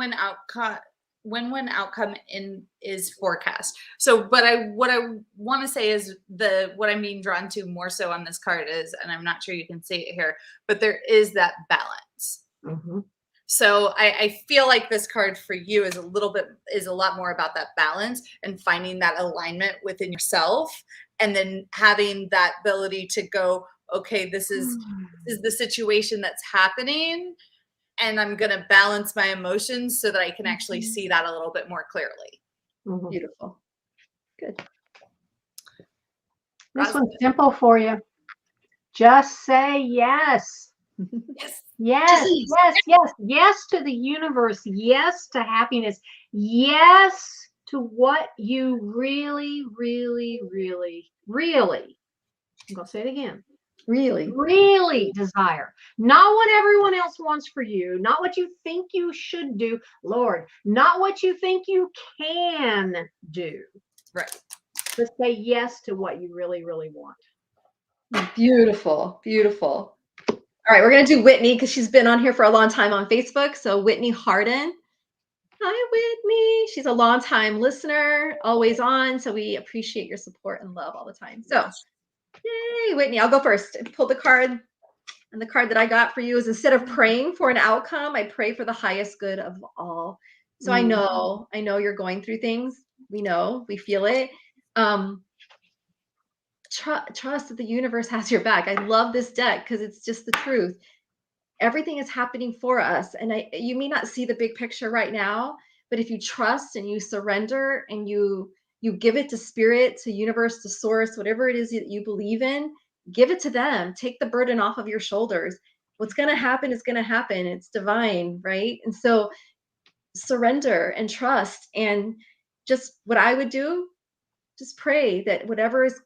outcome in is forecast. So, but what I want to say is what I'm being drawn to more so on this card is, and I'm not sure you can see it here, but there is that balance. Mm-hmm. So I feel like this card for you is a lot more about that balance and finding that alignment within yourself, and then having that ability to go, okay, this is the situation that's happening, and I'm going to balance my emotions so that I can actually see that a little bit more clearly. Mm-hmm. Beautiful. Good. This one's simple for you. Just say yes. Yes. Yes, Just yes, yes, yes to the universe. Yes to happiness. Yes to what you really, really, really, really, I'm going to say it again, really desire. Not what everyone else wants for you, not what you think you should do, Lord, not what you think you can do. right. But say yes to what you really, really want. Beautiful, beautiful. All right, we're going to do Whitney because she's been on here for a long time on Facebook. So Whitney Hardin. Hi, Whitney. She's a long-time listener, always on. So we appreciate your support and love all the time. So, yay, Whitney, I'll go first. I pulled the card. And the card that I got for you is, instead of praying for an outcome, I pray for the highest good of all. So I know you're going through things. We know, we feel it. Trust that the universe has your back. I love this deck because it's just the truth. Everything is happening for us. And you may not see the big picture right now, but if you trust and you surrender and you give it to spirit, to universe, to source, whatever it is that you believe in, give it to them. Take the burden off of your shoulders. What's going to happen is going to happen. It's divine, right? And so surrender and trust. And just what I would do, just pray that whatever is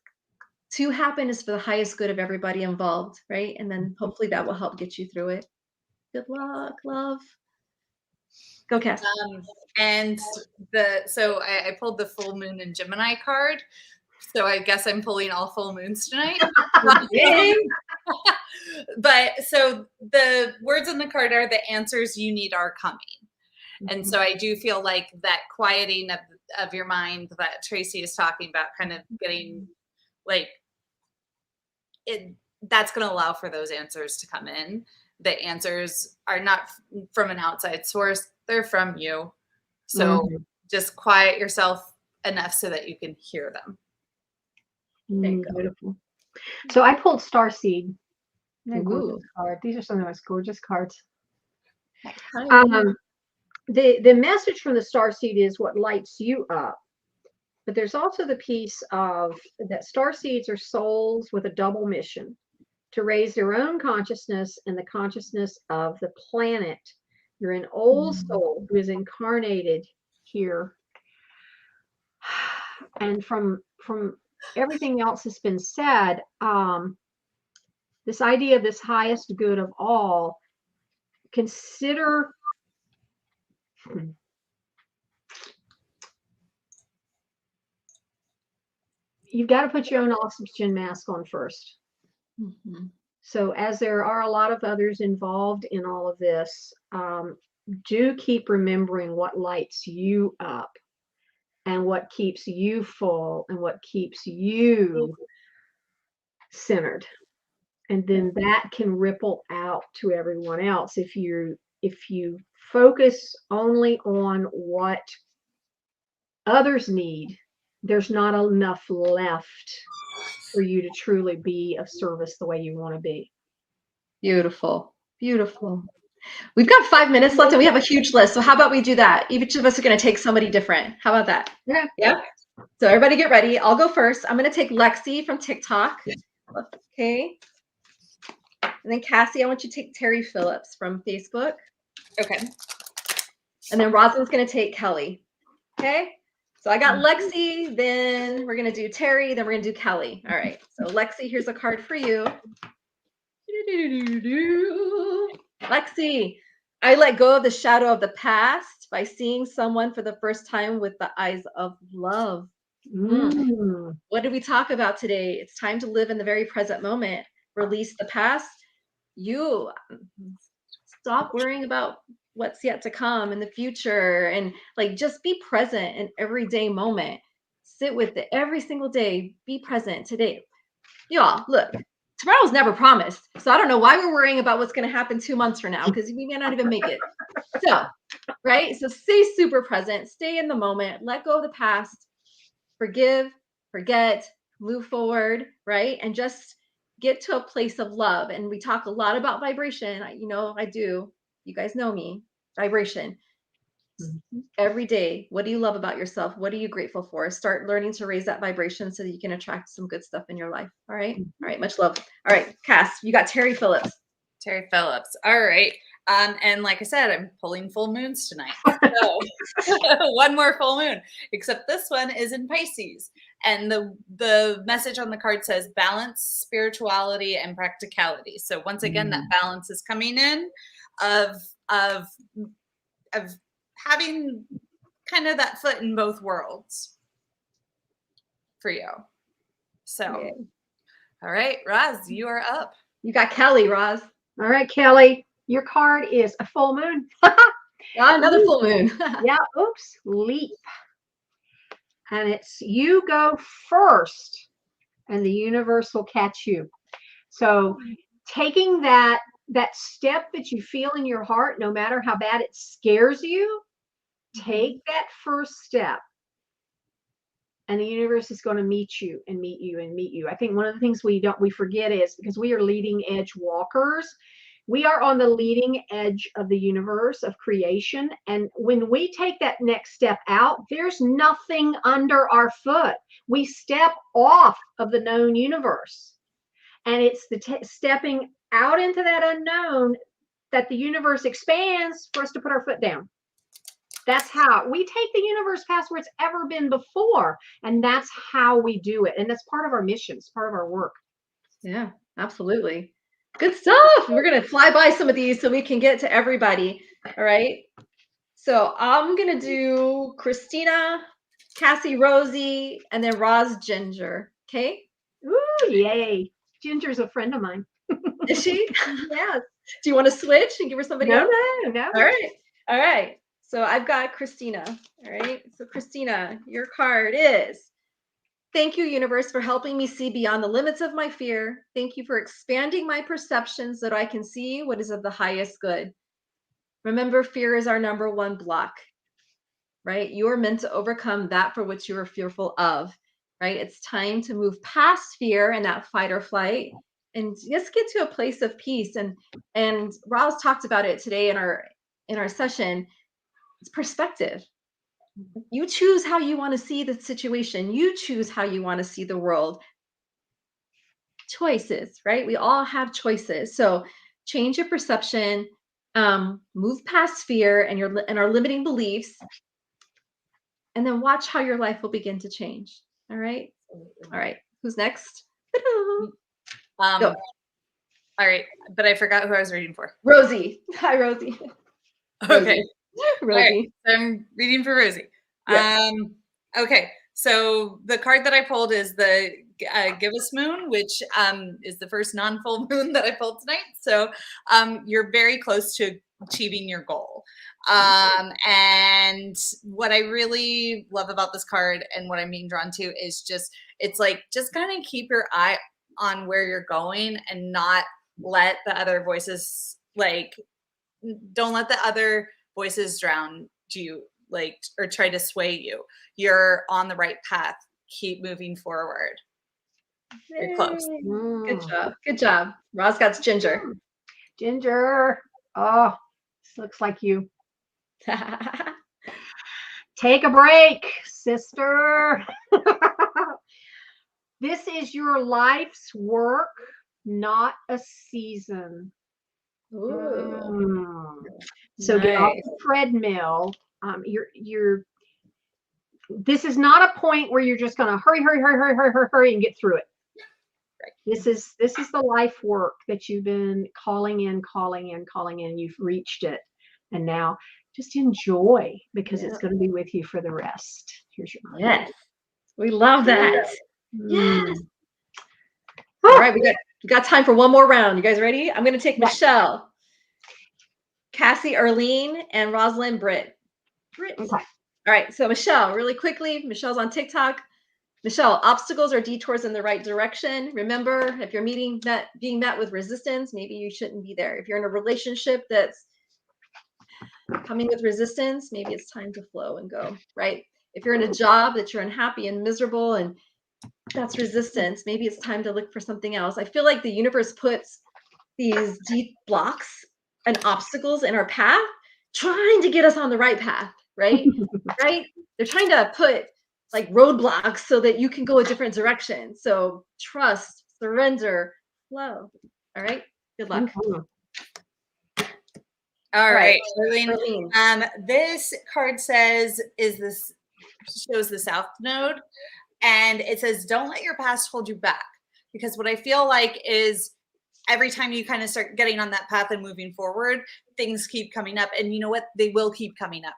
to happen is for the highest good of everybody involved, right? And then hopefully that will help get you through it. Good luck, love. Go, Cass. And so I pulled the full moon and Gemini card. So I guess I'm pulling all full moons tonight. But so the words on the card are, the answers you need are coming. And so I do feel like that quieting of your mind that Tracey is talking about, kind of getting like it, that's going to allow for those answers to come in. The answers are not from an outside source, they're from you. So just quiet yourself enough so that you can hear them. Beautiful. So I pulled Starseed. Ooh. Card. These are some of the most gorgeous cards. Hi. The message from the Starseed is what lights you up. But there's also the piece of that starseeds are souls with a double mission: to raise their own consciousness and the consciousness of the planet. You're an old soul who is incarnated here. And from everything else that's been said, this idea of this highest good of all, consider you've got to put your own oxygen mask on first. So as there are a lot of others involved in all of this, do keep remembering what lights you up and what keeps you full and what keeps you centered. And then that can ripple out to everyone else. If you focus only on what others need, there's not enough left for you to truly be of service the way you want to be. Beautiful. Beautiful. We've got 5 minutes left and we have a huge list. So how about we do that? Each of us are going to take somebody different. How about that? Yeah. Yeah. So everybody get ready. I'll go first. I'm going to take Lexi from TikTok. Okay. And then Cassie, I want you to take Terry Phillips from Facebook. Okay. And then Roslyn's going to take Kelly. Okay. So I got Lexi, then we're going to do Terry, then we're going to do Kelly. All right. So Lexi, here's a card for you. Lexi, I let go of the shadow of the past by seeing someone for the first time with the eyes of love. What did we talk about today? It's time to live in the very present moment. Release the past. You stop worrying about what's yet to come in the future, and like just be present in everyday moment. Sit with it every single day. Be present today. Y'all, look, tomorrow's never promised. So I don't know why we're worrying about what's going to happen 2 months from now, because we may not even make it. So, right? So stay super present. Stay in the moment. Let go of the past. Forgive, forget, move forward, right? And just get to a place of love. And we talk a lot about vibration. I do. You guys know me. Vibration. Every day, what do you love about yourself? What are you grateful for? Start learning to raise that vibration so that you can attract some good stuff in your life. All right. All right. Much love. All right. Cass, you got Terry Phillips. Terry Phillips. All right. And like I said, I'm pulling full moons tonight. So one more full moon, except this one is in Pisces. And the message on the card says balance, spirituality, and practicality. So once again, that balance is coming in of having kind of that foot in both worlds for you. So, all right, Roz, you are up. You got Kelly, Roz. All right, Kelly, your card is a full moon. Another full moon. Yeah, oops, leap. And it's you go first and the universe will catch you. So taking that step that you feel in your heart, no matter how bad it scares you, take that first step. And the universe is going to meet you and meet you and meet you. I think one of the things we forget is because we are leading edge walkers, we are on the leading edge of the universe of creation. And when we take that next step out, there's nothing under our foot. We step off of the known universe. And it's the stepping out into that unknown that the universe expands for us to put our foot down. That's how we take the universe past where it's ever been before. And that's how we do it. And that's part of our mission. It's part of our work. Yeah, absolutely. Good stuff. We're going to fly by some of these so we can get to everybody. All right. So I'm going to do Christina, Cassie, Rosie, and then Roz, Ginger. Okay. Ooh, yay. Ginger's a friend of mine. Is she? Yes. Do you want to switch and give her somebody else? No. All right. All right. So I've got Christina. All right. So Christina, your card is, thank you, universe, for helping me see beyond the limits of my fear. Thank you for expanding my perception so that I can see what is of the highest good. Remember, fear is our number one block, right? You are meant to overcome that for which you are fearful of, right? It's time to move past fear and that fight or flight and just get to a place of peace. And Roz talked about it today in our session. It's perspective. You choose how you want to see the situation. You choose how you want to see the world. Choices, right? We all have choices. So change your perception, move past fear and our limiting beliefs, and then watch how your life will begin to change. All right. All right. Who's next? Go. All right, but I forgot who I was reading for. Rosie. Hi, Rosie. Okay. Rosie. Right, so I'm reading for Rosie. Yeah. Okay, so the card that I pulled is the Give Us Moon, which is the first non-full moon that I pulled tonight. So you're very close to achieving your goal. And what I really love about this card and what I'm being drawn to is it's like, just kind of keep your eye on where you're going and not let the other voices, don't let the other voices drown you, or try to sway you. You're on the right path. Keep moving forward. You're close. Good job. Good job. Roz got Ginger. Ginger. Oh, this looks like you. Take a break, sister. This is your life's work, not a season. So Nice. get off the treadmill. This is not a point where you're just going to hurry and get through it. Right. This is the life work that you've been calling in. You've reached it, and now just enjoy, because it's going to be with you for the rest. Here's your card. Yes, we love that. Yes. All right, we got time for one more round. You guys ready? I'm going to take Michelle, Cassie, Arlene, and Roslyn, Britt. Okay. All right, so Michelle, really quickly. Michelle's on TikTok. Michelle, obstacles or detours in the right direction. Remember, if you're being met with resistance, maybe you shouldn't be there. If you're in a relationship that's coming with resistance, maybe it's time to flow and go, right? If you're in a job that you're unhappy and miserable and that's resistance, maybe it's time to look for something else. I feel like the universe puts these deep blocks and obstacles in our path, trying to get us on the right path, right? Right? They're trying to put like roadblocks so that you can go a different direction. So trust, surrender, flow. All right. Good luck. Mhm. All right. right, Rozlyn. This card shows the South Node, and it says, don't let your past hold you back. Because what I feel like is every time you kind of start getting on that path and moving forward, things keep coming up. And you know what? They will keep coming up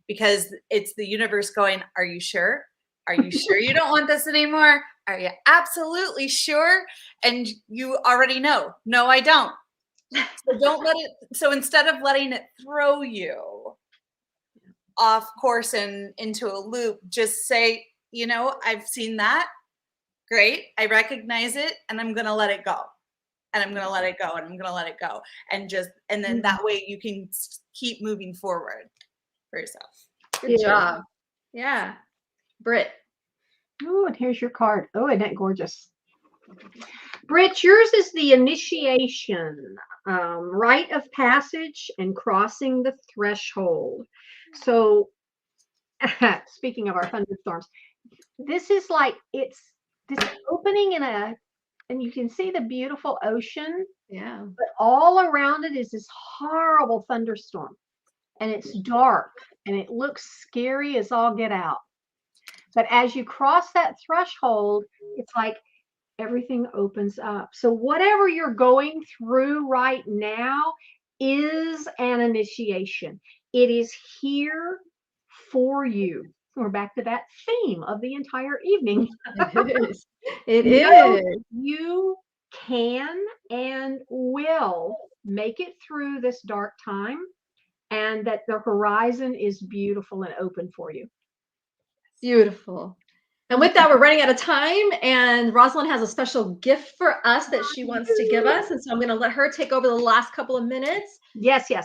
because it's the universe going, are you sure? Are you sure you don't want this anymore? Are you absolutely sure? And you already know, no, I don't. So don't let it. So instead of letting it throw you off course and into a loop, just say, you know, I've seen that. Great. I recognize it and I'm going to let it go. And I'm going to let it go and I'm going to let it go. And then that way you can keep moving forward for yourself. Good job. Yeah. Britt. Oh, and here's your card. Oh, isn't that gorgeous? Britt, yours is the initiation, rite of passage and crossing the threshold. So speaking of our thunderstorms, this is like it's this opening and you can see the beautiful ocean. Yeah. But all around it is this horrible thunderstorm. And it's dark and it looks scary as all get out. But as you cross that threshold, it's like everything opens up. So whatever you're going through right now is an initiation. It is here for you. We're back to that theme of the entire evening. It is. It is. You can and will make it through this dark time, and that the horizon is beautiful and open for you. Beautiful. And with that, we're running out of time, and Roslyn has a special gift for us that she wants to give us. And so I'm going to let her take over the last couple of minutes. Yes. Yes.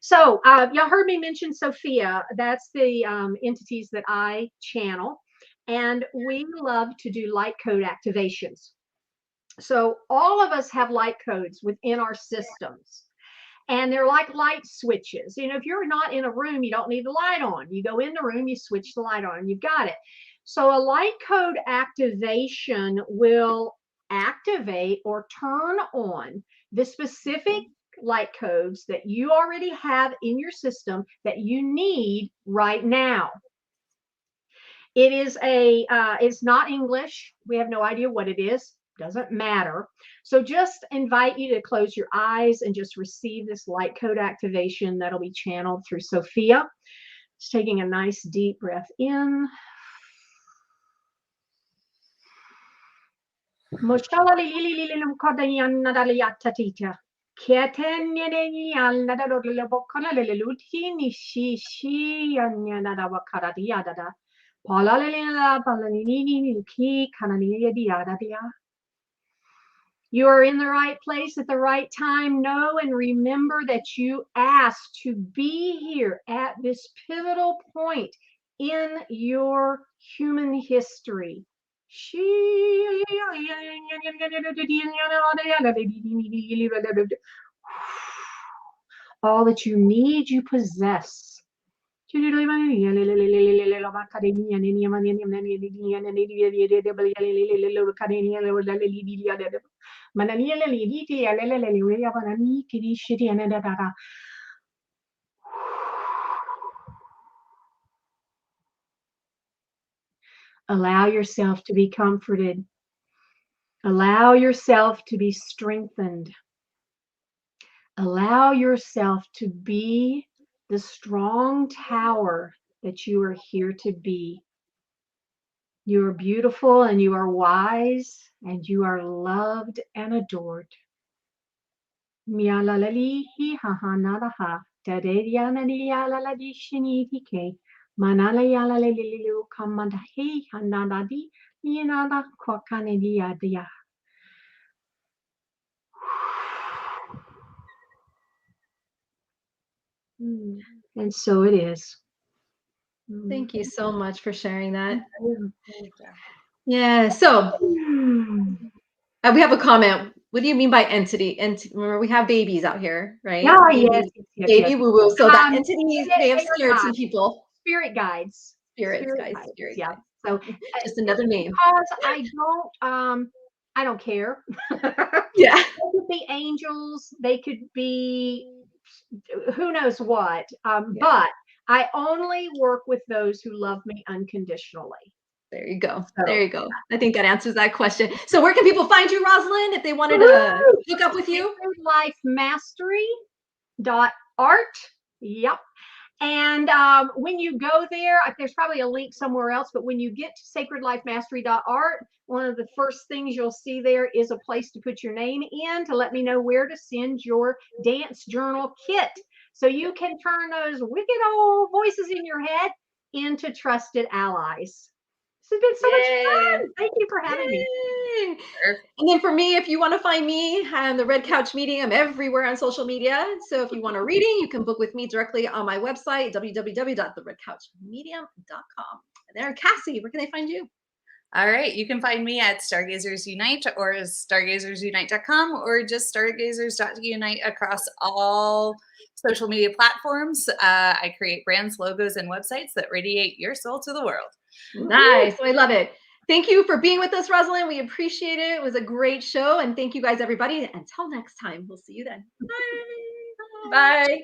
So y'all heard me mention Sophia. That's the entities that I channel. And we love to do light code activations. So all of us have light codes within our systems. And they're like light switches. You know, if you're not in a room, you don't need the light on. You go in the room, you switch the light on, and you've got it. So a light code activation will activate or turn on the specific light codes that you already have in your system that you need right now. It is it's not English. We have no idea what it is. Doesn't matter. So just invite you to close your eyes and just receive this light code activation that'll be channeled through Sophia. Just taking a nice deep breath in. You are in the right place at the right time. Know and remember that you asked to be here at this pivotal point in your human history. All that you need, you possess. Allow yourself to be comforted. Allow yourself to be strengthened. Allow yourself to be the strong tower that you are here to be. You are beautiful and you are wise and you are loved and adored. And so it is. Thank you so much for sharing that. Yeah. So We have a comment. What do you mean by entity? And remember, we have babies out here, right? Oh, Babies, yes, yes, baby yes. woo woo. So that entity, they have They are scared some guides, people. spirit guides. Spirits, Spirit guys. guides, Spirit yeah. guides. So Just another name. because I don't care. Yeah. They could be angels, they could be who knows what. But I only work with those who love me unconditionally. There you go. So, There you go. I think that answers that question. So where can people find you, Roslyn, if they wanted to woohoo! hook up with you? SacredLifeMastery.art. Yep. And when you go there, there's probably a link somewhere else, but when you get to sacredlifemastery.art, one of the first things you'll see there is a place to put your name in to let me know where to send your dance journal kit. So you can turn those wicked old voices in your head into trusted allies. This has been so much fun. Thank you for having me. Yay. And then for me, if you want to find me, I'm the Red Couch Meeting. I'm everywhere on social media. So if you want a reading, you can book with me directly on my website, www.theredcouchmedium.com. And there, Cassie, where can they find you? All right. You can find me at Stargazers Unite or stargazersunite.com or just stargazers.unite across all social media platforms. I create brands, logos, and websites that radiate your soul to the world. Nice. I love it. Thank you for being with us, Roslyn. We appreciate it. It was a great show. And thank you guys, everybody. Until next time, we'll see you then. Bye. Bye.